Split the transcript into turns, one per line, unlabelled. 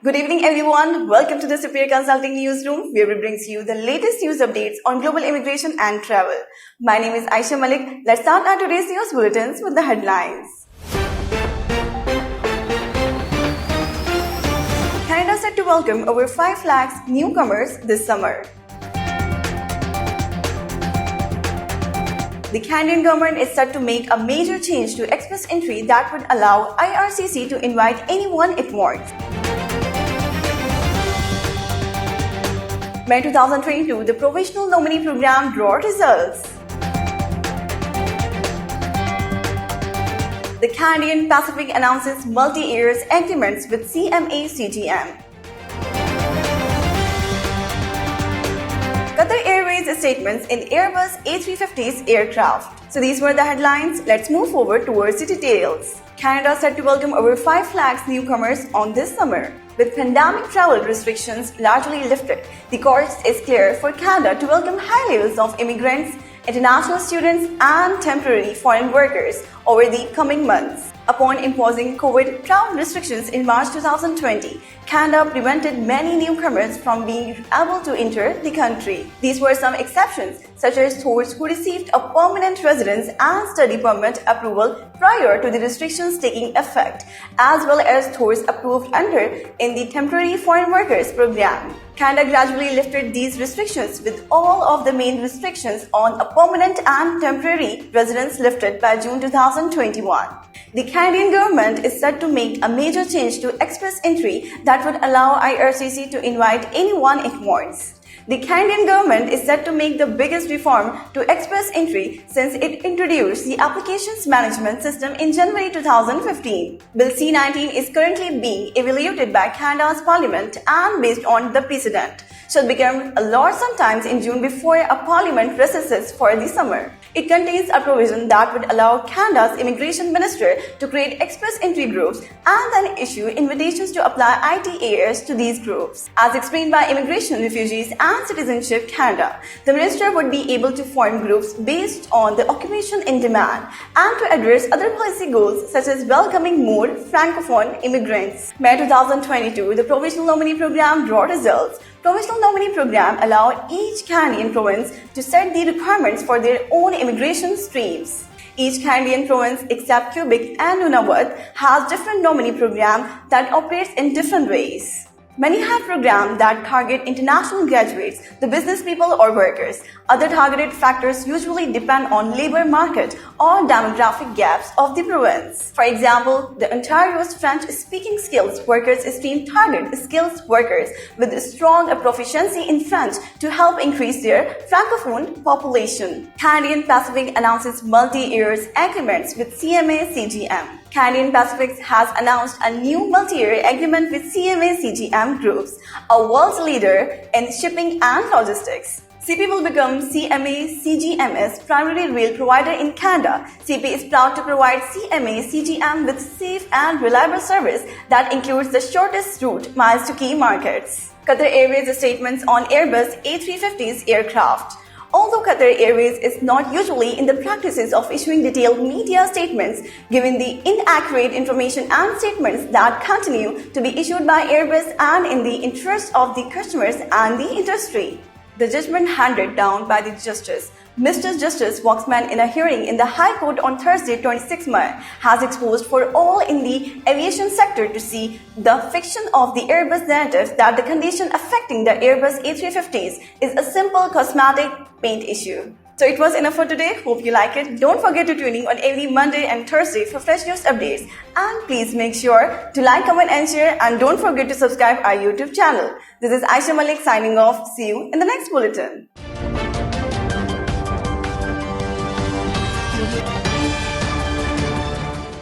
Good evening, everyone. Welcome to the Superior Consulting Newsroom, where we bring you the latest news updates on global immigration and travel. My name is Aisha Malik. Let's start our today's news bulletins with the headlines. Canada set to welcome over 5 lakhs newcomers this summer. The Canadian government is set to make a major change to express entry that would allow IRCC to invite anyone it wants. May 2022, the Provisional Nominee Program draw results. The Canadian Pacific announces multi-year agreements with CMA-CGM. Qatar Airways statements in Airbus A350's aircraft. So these were the headlines. Let's move forward towards the details. Canada set to welcome over 5 lakhs newcomers on this summer. With pandemic travel restrictions largely lifted, the course is clear for Canada to welcome high levels of immigrants, international students, and temporary foreign workers over the coming months. Upon imposing COVID travel restrictions in March 2020, Canada prevented many newcomers from being able to enter the country. These were some exceptions, such as those who received a permanent residence and study permit approval prior to the restrictions taking effect, as well as those approved under in the Temporary Foreign Workers Program. Canada gradually lifted these restrictions, with all of the main restrictions on a permanent and temporary residence lifted by June 2021. The Canadian government is set to make a major change to express entry that would allow IRCC to invite anyone it wants. The Canadian government is set to make the biggest reform to express entry since it introduced the Applications Management System in January 2015. Bill C-19 is currently being evaluated by Canada's Parliament and based on the precedent, shall become a law sometimes in June before a Parliament recesses for the summer. It contains a provision that would allow Canada's Immigration Minister to create express entry groups and then issue invitations to apply ITAs to these groups. As explained by Immigration, Refugees and Citizenship Canada, the Minister would be able to form groups based on the occupation in demand and to address other policy goals such as welcoming more Francophone immigrants. May 2022, the Provisional Nominee Program draw results. Provisional Nominee Program allow each Canadian province to set the requirements for their own immigration streams. Each Canadian province except Quebec and Nunavut has different nominee program that operates in different ways. Many have programs that target international graduates, the business people or workers. Other targeted factors usually depend on labor market or demographic gaps of the province. For example, the Ontario's French-speaking skills workers stream target skilled workers with strong proficiency in French to help increase their Francophone population. Canadian Pacific announces multi-year agreements with CMA-CGM. Canadian Pacific has announced a new multi-year agreement with CMA-CGM Groups, a world leader in shipping and logistics. CP will become CMA-CGM's primary rail provider in Canada. CP is proud to provide CMA-CGM with safe and reliable service that includes the shortest route miles to key markets. Qatar Airways statements on Airbus A350's aircraft. Although Qatar Airways is not usually in the practices of issuing detailed media statements, given the inaccurate information and statements that continue to be issued by Airbus and in the interest of the customers and the industry. The judgment handed down by the Justice, Mr. Justice Waxman, in a hearing in the High Court on Thursday, 26 May, has exposed for all in the aviation sector to see the fiction of the Airbus narrative that the condition affecting the Airbus A350s is a simple cosmetic paint issue. So it was enough for today. Hope you like it. Don't forget to tune in on every Monday and Thursday for fresh news updates. And please make sure to like, comment and share. And don't forget to subscribe our YouTube channel. This is Aisha Malik signing off. See you in the next bulletin.